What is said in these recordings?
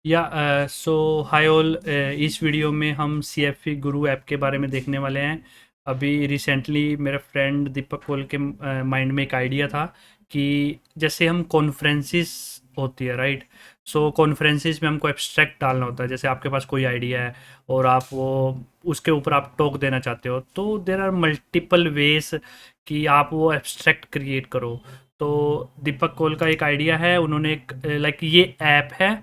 सो hi all. इस video में हम CFP गुरु ऐप के बारे में देखने वाले हैं। अभी रिसेंटली मेरे फ्रेंड दीपक कोल के माइंड में एक आइडिया था कि जैसे हम कॉन्फ्रेंसिस होती है, राइट। सो कॉन्फ्रेंसिस में हमको एब्स्ट्रैक्ट डालना होता है। जैसे आपके पास कोई आइडिया है और आप वो उसके ऊपर आप टॉक देना चाहते हो, तो देर आर मल्टीपल वेज कि आप वो एब्स्ट्रैक्ट क्रिएट करो। तो दीपक कोल का एक आइडिया है, उन्होंने एक लाइक ये ऐप है,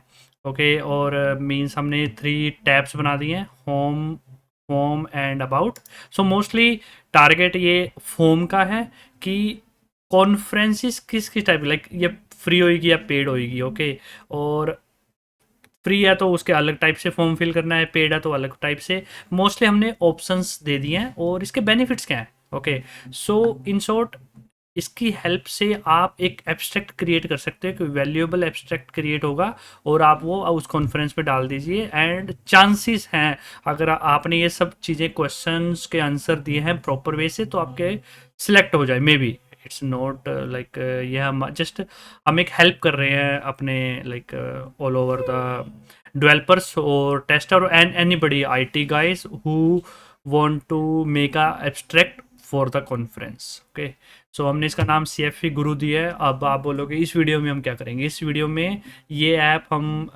ओके। और मीन्स हमने 3 टैब्स बना दिए हैं, home, home and about. So mostly target ये फोम का है कि कॉन्फ्रेंसिस किस किस टाइप, लाइक ये फ्री होएगी या पेड होएगी, ओके। और फ्री है तो उसके अलग टाइप से फॉर्म फिल करना है, पेड है तो अलग टाइप से। मोस्टली हमने ऑप्शंस दे दिए हैं और इसके बेनिफिट्स क्या हैं, ओके। सो इन शॉर्ट, इसकी हेल्प से आप एक एब्स्ट्रैक्ट क्रिएट कर सकते हैं, कोई वैल्यूएबल एब्स्ट्रैक्ट क्रिएट होगा और आप वो उस कॉन्फ्रेंस पे डाल दीजिए। एंड चांसेस हैं, अगर आपने ये सब चीज़ें क्वेश्चंस के आंसर दिए हैं प्रॉपर वे से, तो आपके सिलेक्ट हो जाए may be. It's not like ये हम जस्ट हम एक हेल्प कर रहे हैं अपने like all over the developers और tester and anybody IT guys who want to make a abstract for the conference, okay. So हमने इसका नाम CFP गुरु दिया है। अब आप बोलोगे इस वीडियो में हम क्या करेंगे। इस वीडियो में ये ऐप हम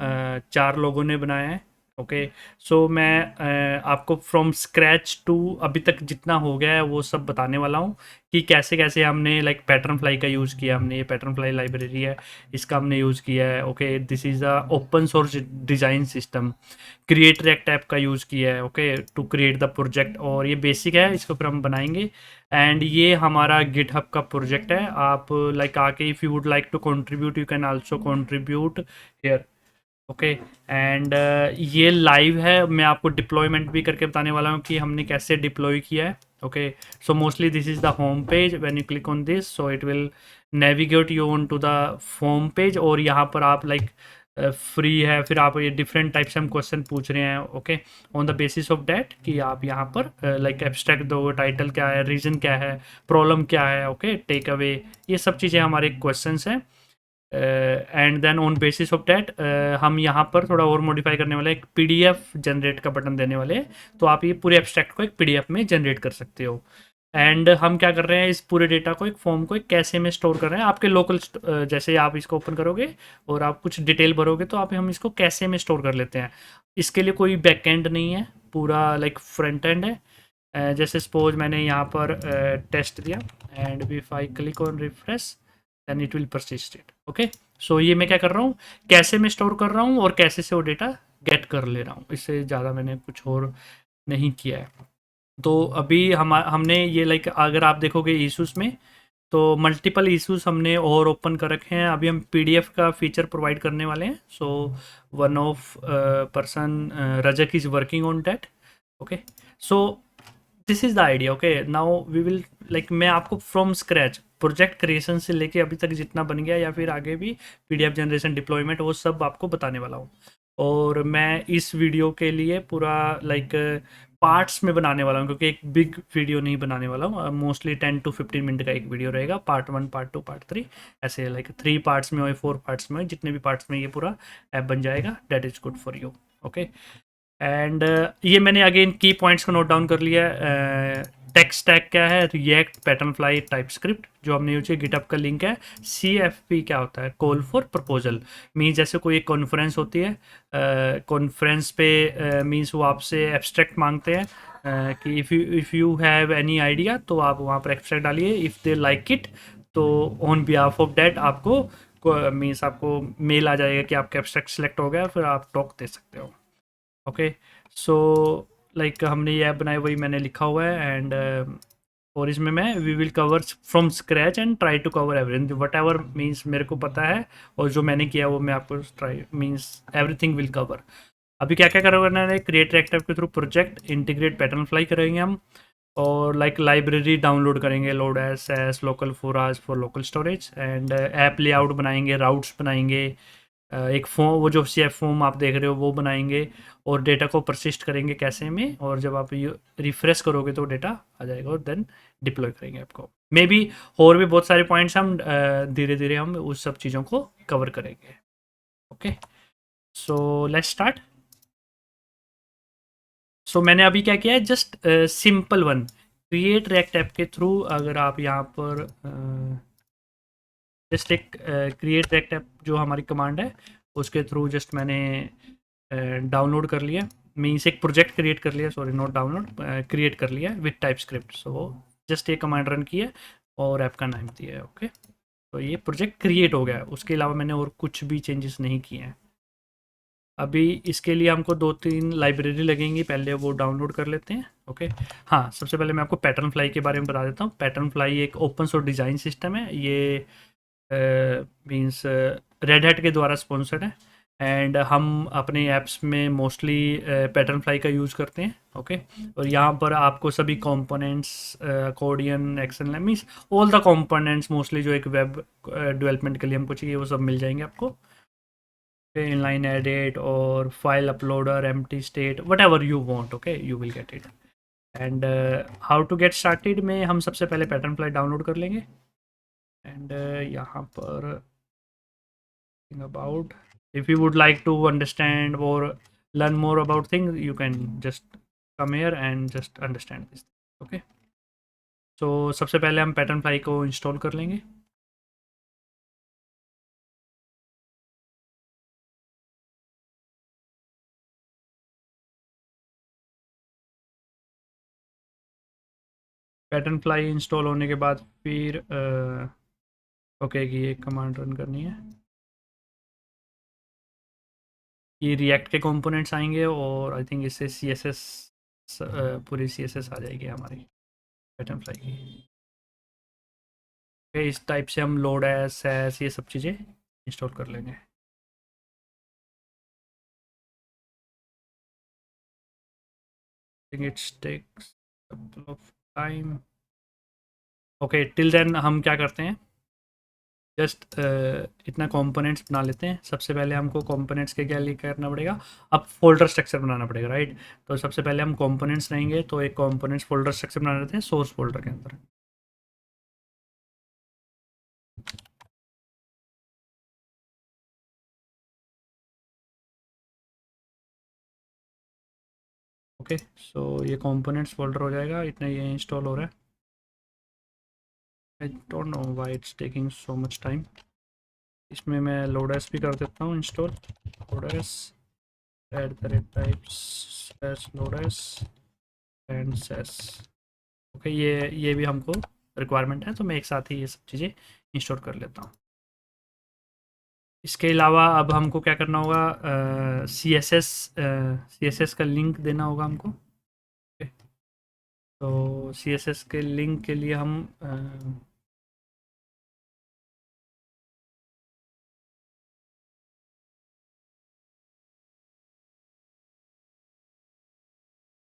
4 लोगों ने बनाया है, ओके। सो मैं आपको फ्रॉम स्क्रैच टू अभी तक जितना हो गया है वो सब बताने वाला हूँ कि कैसे कैसे हमने लाइक पैटर्न फ्लाई का यूज़ किया। हमने ये पैटर्न फ्लाई लाइब्रेरी है, इसका हमने यूज़ किया है, okay. This is a open source design system. Create react app का यूज़ किया है, okay, to create the project. और ये बेसिक है, इसके ऊपर हम बनाएंगे। एंड ये हमारा गिटहब का प्रोजेक्ट है। आप लाइक आके if you would like to contribute you can also contribute here, okay. And ये लाइव है, मैं आपको डिप्लॉयमेंट भी करके बताने वाला हूँ कि हमने कैसे डिप्लॉय किया है, okay. So mostly this is the home page. When you click on this, so it will navigate you on to the home page. और यहाँ पर आप लाइक फ्री है, फिर आप ये डिफरेंट टाइप से हम क्वेश्चन पूछ रहे हैं, okay. On the basis of that कि आप यहाँ पर लाइक एब्स्ट्रैक्ट दो, टाइटल क्या है, रीजन क्या है, प्रॉब्लम क्या है, ओके, टेक अवे, ये सब चीज़ें हमारे क्वेश्चंस हैं। And then on basis of that हम यहाँ पर थोड़ा और मॉडिफाई करने वाले, एक PDF जनरेट का बटन देने वाले हैं। तो आप ये पूरे एब्स्ट्रैक्ट को एक PDF में जनरेट कर सकते हो। एंड हम क्या कर रहे हैं, इस पूरे डेटा को, एक फॉर्म को एक कैसे में स्टोर कर रहे हैं आपके लोकल। जैसे आप इसको ओपन करोगे और आप कुछ डिटेल भरोगे तो आप हम इसको कैसे में स्टोर कर लेते हैं। इसके लिए कोई बैक एंड नहीं है, पूरा लाइक फ्रंट एंड है। जैसे सपोज मैंने यहाँ पर टेस्ट दिया and if I click on refresh then it will persist it, okay. So ये मैं क्या कर रहा हूँ, कैसे मैं स्टोर कर रहा हूँ और कैसे से वो डेटा गेट कर ले रहा हूँ, इससे ज़्यादा मैंने कुछ और नहीं किया है। तो अभी हमने ये लाइक अगर आप देखोगे इशूज़ में, तो मल्टीपल इश्यूज हमने और ओपन कर रखे हैं। अभी हम PDF का फीचर प्रोवाइड करने वाले हैं। So one of person Rajak is working on that, okay. So this is the idea, okay. Now we will like मैं आपको फ्रॉम स्क्रैच प्रोजेक्ट क्रिएशन से लेके अभी तक जितना बन गया या फिर आगे भी PDF जनरेशन, डिप्लॉयमेंट, वो सब आपको बताने वाला हूँ। और मैं इस वीडियो के लिए पूरा लाइक पार्ट्स में बनाने वाला हूँ, क्योंकि एक बिग वीडियो नहीं बनाने वाला हूँ। मोस्टली 10 to 15 मिनट का एक वीडियो रहेगा, पार्ट 1, पार्ट 2, पार्ट 3, ऐसे लाइक 3 पार्ट्स में और 4 पार्ट्स में, जितने भी पार्ट्स में ये पूरा ऐप बन जाएगा। That is good for you, okay. And ये मैंने अगेन की पॉइंट्स को नोट डाउन कर लिया है। टेक स्टैक क्या है, react, pattern fly, type script जो हमने यूज किया, गिटअप का लिंक है। CFP क्या होता है, कॉल फॉर प्रपोजल। मीन्स जैसे कोई एक कॉन्फ्रेंस होती है, कॉन्फ्रेंस पे मीन्स वो आपसे एब्स्ट्रैक्ट मांगते हैं कि if you have any idea, तो आप वहाँ पर एब्स्ट्रैक्ट डालिए। इफ़ दे लाइक इट, तो ऑन बिहाफ ऑफ डैट आपको मीन्स आपको मेल आ जाएगा कि आपका एब्स्ट्रैक्ट सेलेक्ट हो गया, फिर आप टॉक दे सकते हो, ओके। सो लाइक हमने ये ऐप बनाई, वही मैंने लिखा हुआ है। एंड और इसमें मैं we will cover from scratch and try to cover everything whatever means मेरे को पता है और जो मैंने किया वो मैं आपको try means everything will cover. अभी क्या क्या करना है, क्रिएट रिएक्टिव के through project, integrate pattern fly करेंगे हम, और लाइक लाइब्रेरी डाउनलोड करेंगे, लोड एस लोकल फॉर आज for local storage. And app layout बनाएंगे, राउट्स बनाएंगे, एक फॉर्म, वो जो CF फॉर्म आप देख रहे हो वो बनाएंगे। और डेटा को परसिस्ट करेंगे कैसे में, और जब आप रिफ्रेश करोगे तो डेटा आ जाएगा और देन डिप्लॉय करेंगे आपको। मे बी और भी बहुत सारे पॉइंट्स हम धीरे धीरे हम उस सब चीज़ों को कवर करेंगे, okay. So let's start. So मैंने अभी क्या किया है, just simple one create react app के थ्रू, अगर आप यहाँ पर जस्ट एक क्रिएट रिएक्ट ऐप जो हमारी कमांड है उसके थ्रू जस्ट मैंने डाउनलोड कर लिया, मीन्स एक प्रोजेक्ट क्रिएट कर लिया, सॉरी नॉट डाउनलोड, क्रिएट कर लिया with type script. So just ये कमांड रन की है और ऐप का नाम दिया है। ओके, तो ये प्रोजेक्ट क्रिएट हो गया है, उसके अलावा मैंने और कुछ भी चेंजेस नहीं किए हैं। अभी इसके लिए हमको 2-3 लाइब्रेरी लगेंगी, पहले वो डाउनलोड कर लेते हैं। ओके, हाँ, सबसे पहले मैं आपको पैटर्न फ्लाई के बारे में बता देता हूँ। पैटर्न फ्लाई एक ओपन सोर्स डिज़ाइन सिस्टम है, ये मींस रेड हैट के द्वारा स्पॉन्सर्ड है, एंड हम अपने ऐप्स में मोस्टली पैटर्न फ्लाई का यूज़ करते हैं। ओके, और यहाँ पर आपको सभी components, accordion, action means all the components mostly जो एक वेब डेवलपमेंट के लिए हमको चाहिए वो सब मिल जाएंगे आपको। inline edit or file uploader, empty state, whatever you want, okay, you will get it. And how to get started में हम सबसे पहले पैटर्न फ्लाई डाउनलोड कर लेंगे, एंड यहाँ पर about, if you would like to understand or learn more about things, you can just come here and just understand this. Okay, so सबसे पहले हम पैटर्न फ्लाई को इंस्टॉल कर लेंगे। पैटर्न फ्लाई इंस्टॉल होने के बाद फिर ओके की एक कमांड रन करनी है, ये रिएक्ट के कंपोनेंट्स आएंगे और आई थिंक इससे सी एस एस, पूरी सी एस एस आ जाएगी हमारी पैटर्न फ्लाई की। इस टाइप से हम लोड एस एस ये सब चीज़ें इंस्टॉल कर लेंगे। It's takes couple of time. Okay, till then हम क्या करते हैं, जस्ट इतना कंपोनेंट्स बना लेते हैं। सबसे पहले हमको कंपोनेंट्स के क्या लिए करना पड़ेगा, अब फोल्डर स्ट्रक्चर बनाना पड़ेगा, राइट। तो सबसे पहले हम कंपोनेंट्स रहेंगे, तो एक कंपोनेंट्स फोल्डर स्ट्रक्चर बना लेते हैं सोर्स फोल्डर के अंदर। ओके, सो ये कंपोनेंट्स फोल्डर हो जाएगा, इतना ये इंस्टॉल हो रहा है। I don't know why it's taking so much time. इसमें मैं लोडस भी कर देता हूँ install, lodash at the rate types slash lodash and sass. Okay, ये भी हमको रिक्वायरमेंट है, तो मैं एक साथ ही ये सब चीज़ें इंस्टॉल कर लेता हूँ। इसके अलावा अब हमको क्या करना होगा, सी एस एस का लिंक देना होगा हमको। ओके, तो सी एस एस के लिंक के लिए हम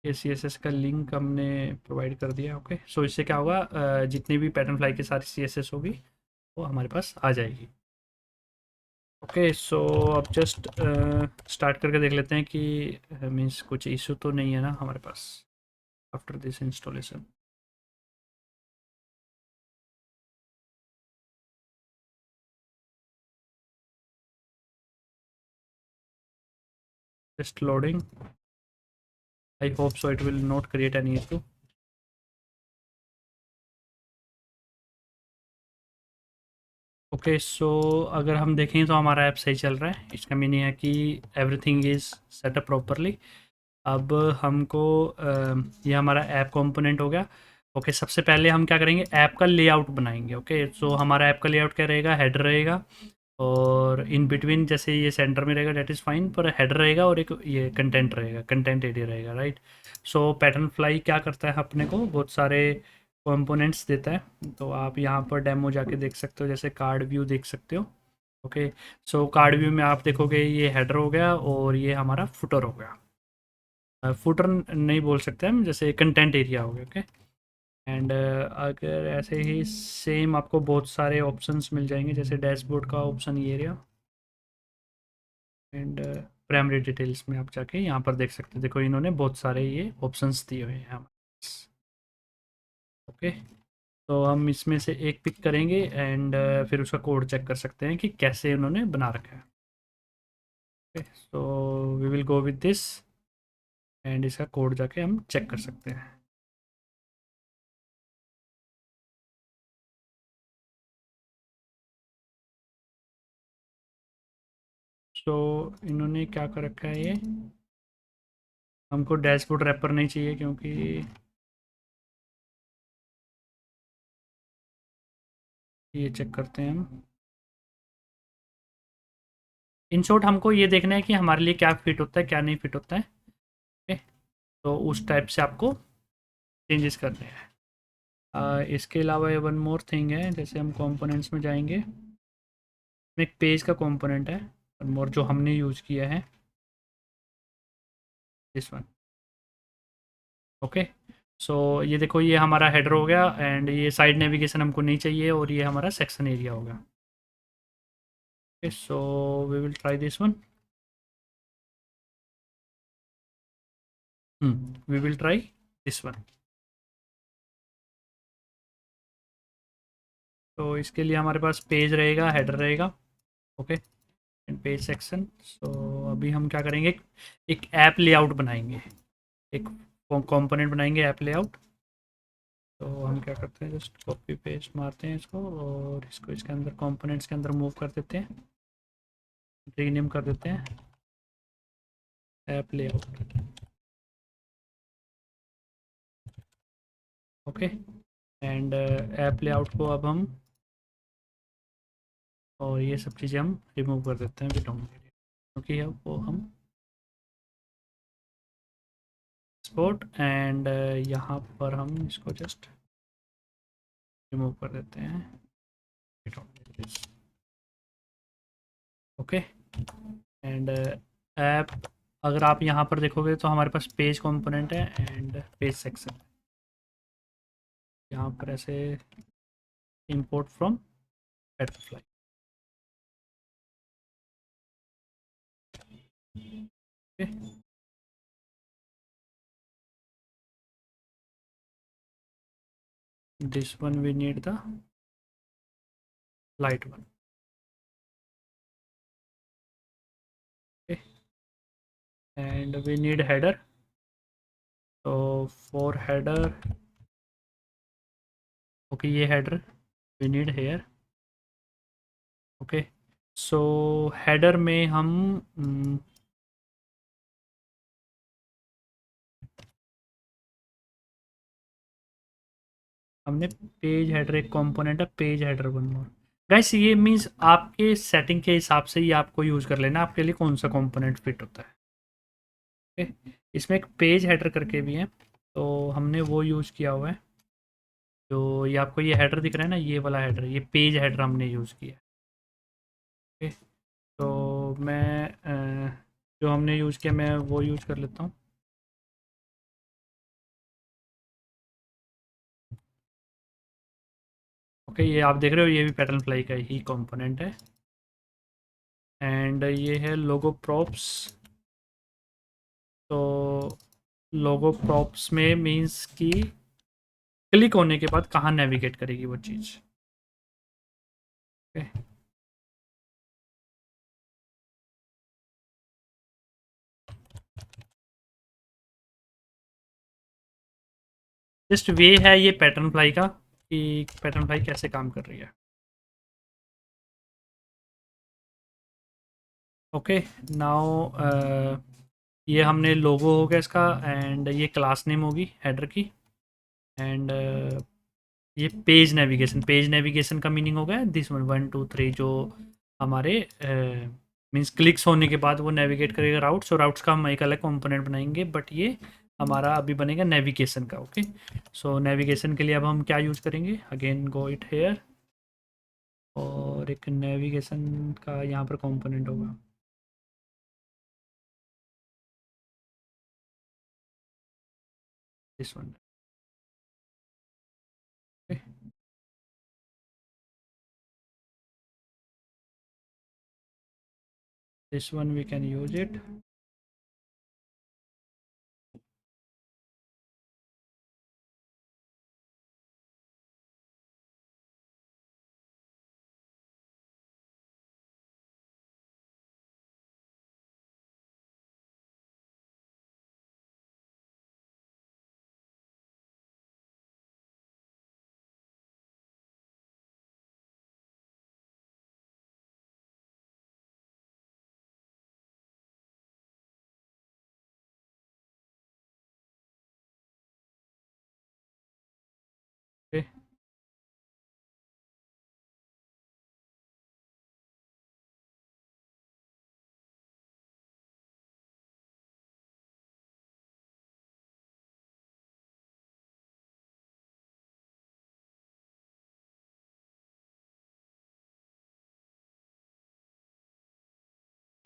ये सी एस एस का लिंक हमने प्रोवाइड कर दिया। ओके, सो इससे क्या होगा, जितनी भी पैटर्न फ्लाई की सारी सी एस एस होगी वो हमारे पास आ जाएगी। ओके, सो अब जस्ट स्टार्ट करके देख लेते हैं कि मीन्स कुछ इशू तो नहीं है ना हमारे पास after this installation. Just loading, I hope so it will not create any issue. Okay, so अगर हम देखें तो हमारा ऐप सही चल रहा है, इसका मीनिंग है कि एवरीथिंग इज़ सेटअप प्रॉपरली। अब हमको ये हमारा ऐप कंपोनेंट हो गया। ओके, सबसे पहले हम क्या करेंगे, ऐप का लेआउट बनाएंगे। ओके, सो हमारा ऐप का लेआउट क्या रहेगा, हेडर रहेगा और इन बिटवीन जैसे ये सेंटर में रहेगा डेट इज़ फाइन, पर हेडर रहेगा और एक ये कंटेंट रहेगा, कंटेंट एरिया रहेगा, राइट। सो पैटर्न फ्लाई क्या करता है, अपने को बहुत सारे कंपोनेंट्स देता है, तो आप यहाँ पर डेमो जाके देख सकते हो, जैसे कार्ड व्यू देख सकते हो। ओके, सो कार्ड व्यू में आप देखोगे ये हेडर हो गया और ये हमारा फुटर हो गया, फुटर नहीं बोल सकते हम, जैसे कंटेंट एरिया हो गया। ओके, एंड अगर ऐसे ही सेम आपको बहुत सारे ऑप्शंस मिल जाएंगे, जैसे डैशबोर्ड का ऑप्शन ये एरिया, एंड प्राइमरी डिटेल्स में आप जाके यहाँ पर देख सकते हैं, देखो इन्होंने बहुत सारे ये ऑप्शंस दिए हुए हैं हमारे पास। ओके, तो हम इसमें से एक पिक करेंगे एंड फिर उसका कोड चेक कर सकते हैं कि कैसे उन्होंने बना रखा है। So we will go with this and इसका कोड जाके हम चेक कर सकते हैं। सो इन्होंने क्या कर रखा है, ये हमको डैशबोर्ड रैपर नहीं चाहिए क्योंकि ये चेक करते हैं हम। इन शॉर्ट हमको ये देखना है कि हमारे लिए क्या फिट होता है क्या नहीं फिट होता है। ओके, तो उस टाइप से आपको चेंजेस करने हैं। इसके अलावा ये वन मोर थिंग है, जैसे हम कंपोनेंट्स में जाएंगे, एक पेज का कंपोनेंट है वन मोर जो हमने यूज़ किया है, दिस वन। ओके, सो ये देखो ये हमारा हेडर हो गया एंड ये साइड नेविगेशन हमको नहीं चाहिए और ये हमारा सेक्शन एरिया हो गया। Okay, so we will try this one. We will try this one. तो इसके लिए हमारे पास पेज रहेगा, हेडर रहेगा। Okay, and page section. So अभी हम क्या करेंगे, एक ऐप लेआउट बनाएंगे, एक कंपोनेंट बनाएंगे ऐप लेआउट। तो हम क्या करते हैं, जस्ट कॉपी पेस्ट मारते हैं इसको और इसको इसके अंदर कंपोनेंट्स के अंदर मूव कर देते हैं, रीनेम कर देते हैं app layout. Okay, and app layout को अब हम और ये सब चीज़ें हम रिमूव कर देते हैं बिलोंग एरिया, क्योंकि अब वो हम एक्सपोर्ट एंड यहाँ पर हम इसको जस्ट रिमूव कर देते हैं बिलोंग। ओके, एंड ऐप, अगर आप यहाँ पर देखोगे तो हमारे पास पेज कंपोनेंट है एंड पेज सेक्शन। यहाँ पर ऐसे import from Betterfly। Okay, this one we need the light one. Okay, and we need header. तो फॉर हेडर, ओके ये header we need here. Okay, so header में हम हमने page header एक component है, page header one more. Guys ये मीन्स आपके सेटिंग के हिसाब से ही आपको यूज़ कर लेना आपके लिए कौन सा कंपोनेंट फिट होता है। ओके, इसमें एक पेज हेडर करके भी है, तो हमने वो यूज़ किया हुआ है। जो ये आपको ये हेडर दिख रहा है ना, ये वाला हेडर, ये पेज हेडर हमने यूज़ किया है। ओके, तो मैं जो हमने यूज़ किया मैं वो यूज़ कर लेता हूँ। ओके, ये आप देख रहे हो ये भी पैटर्न फ्लाई का ही कंपोनेंट है एंड ये है लोगो प्रॉप्स। तो लोगो प्रॉप्स में मींस कि क्लिक होने के बाद कहाँ नेविगेट करेगी वो चीज़। ओके, जस्ट वे है ये पैटर्न फ्लाई का कि पैटर्न फ्लाई कैसे काम कर रही है। ओके, नाउ ये हमने लोगो हो गया इसका एंड ये क्लास नेम होगी हेडर की एंड ये पेज नेविगेशन का मीनिंग हो गया दिस वन, 1 2 3 जो हमारे मीन्स क्लिक्स होने के बाद वो नेविगेट करेगा राउट्स, और राउट्स का हम एक अलग कंपोनेंट बनाएंगे, बट ये हमारा अभी बनेगा नेविगेशन का। ओके, सो नेविगेशन के लिए अब हम क्या यूज़ करेंगे, अगेन गो इट हेयर और एक नेविगेशन का यहाँ पर कंपोनेंट होगा this one. This one we can use it.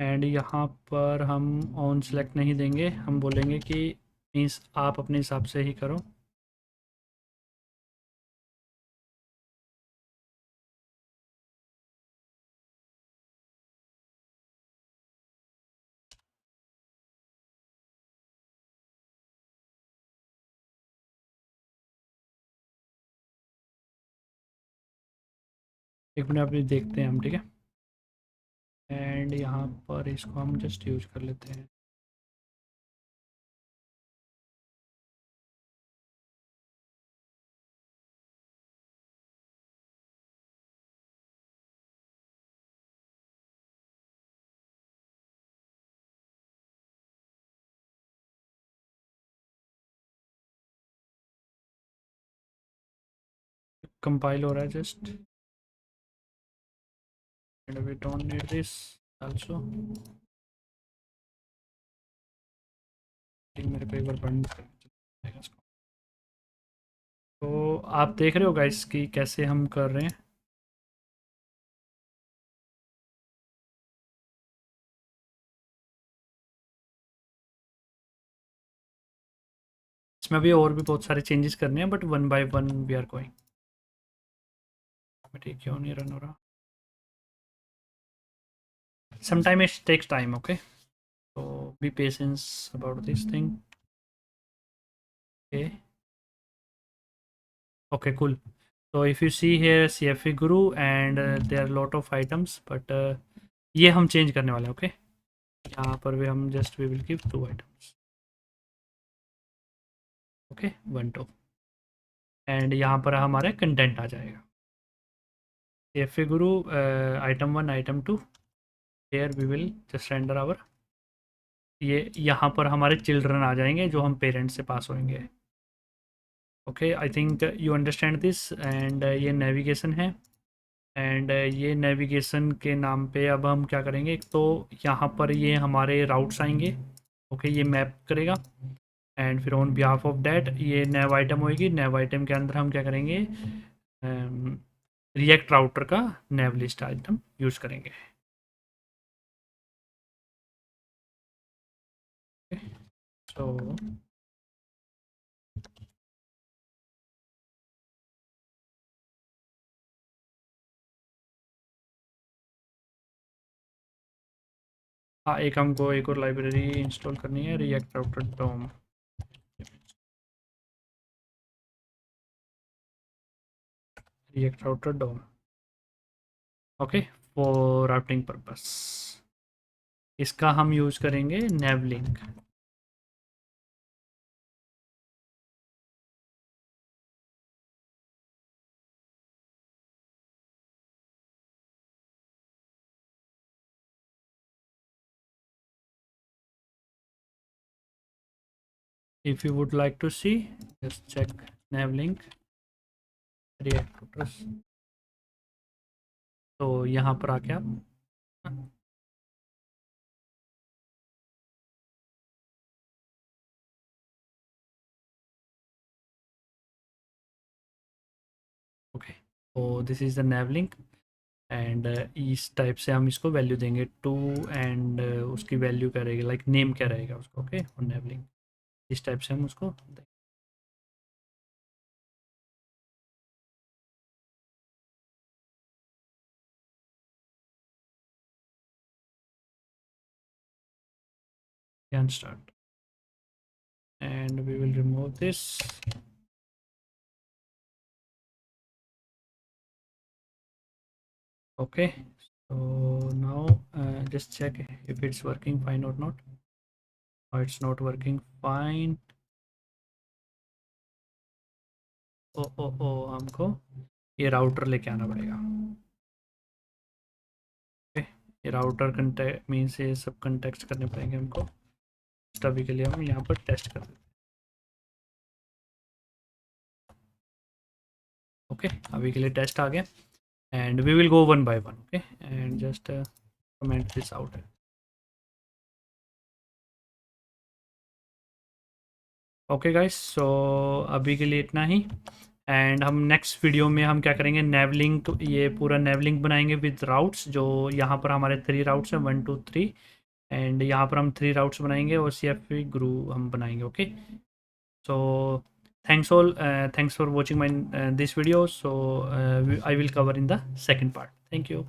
And यहाँ पर हम ऑन सेलेक्ट नहीं देंगे, हम बोलेंगे कि मीन्स आप अपने हिसाब से ही करो। एक मिनट अभी देखते हैं हम, ठीक है। एंड यहाँ पर इसको हम जस्ट यूज कर लेते हैं। कंपाइल हो रहा है just, and we don't need this also. मेरे को एक बार बंद कर इसको। तो आप देख रहे हो गाइस कि कैसे हम कर रहे हैं। इसमें अभी और भी बहुत सारे चेंजेस करने हैं, but one by one we are going. ठीक, क्यों नहीं रन हो रहा? Sometime it takes time, okay, so be patient about this thing. Okay, cool. So if you see here CFA Guru and there are lot of items, but ये हम change करने वाले हैं, ओके। यहाँ पर भी हम just we will give 2 items, okay, 1 2, and यहाँ पर हमारे कंटेंट आ जाएगा। CFA Guru item 1 item 2, here we will just render our, ये यहाँ पर हमारे चिल्ड्रन आ जाएंगे जो हम पेरेंट्स से पास होंगे। Okay, I think you understand this. And ये नेविगेशन है, एंड ये नेविगेशन के नाम पे अब हम क्या करेंगे, एक तो यहाँ पर ये हमारे राउट्स आएंगे, ओके, ये मैप करेगा। एंड फिर ऑन बिहाफ ऑफ डैट ये नैव आइटम होएगी, नैव आइटम के अंदर हम क्या करेंगे, रिएक्ट राउटर का नैव लिस्ट आइटम यूज़ करेंगे। सो हाँ, एक हमको एक और लाइब्रेरी इंस्टॉल करनी है, react router dom. React router dom, okay, for routing purpose. इसका हम यूज़ करेंगे नेवलिंक। If you would like to see, just check navlink react routers। तो यहाँ पर आके आप ओके, तो this is the navlink। And इस टाइप से हम इसको वैल्यू देंगे टू, एंड उसकी वैल्यू क्या रहेगी, लाइक नेम क्या रहेगा उसको, ओके, और navlink इस टाइप से हम उसको देंगे। Can start, and we will remove this। Okay, so now just check if it's working fine or not, or it's not working fine। ओ हमको ये राउटर लेके आना पड़ेगा, ओके। ये राउटर कंटेक्ट मीन्स ये सब कंटेक्ट करने पड़ेंगे हमको। अभी के लिए हम यहाँ पर टेस्ट कर देते हैं, ओके। अभी के लिए टेस्ट आ गया, and we will go one by one, okay, and just comment this out. Okay guys, so अभी के लिए इतना ही, एंड हम नेक्स्ट वीडियो में हम क्या करेंगे, नेवलिंक, ये पूरा नेवलिंक बनाएंगे विद राउट्स। जो यहाँ पर हमारे 3 राउट्स हैं, 1 2 3, एंड यहाँ पर हम 3 राउट्स बनाएंगे और CFP गुरु हम बनाएंगे। Okay, so thanks for watching my this video. So I will cover in the second part. Thank you.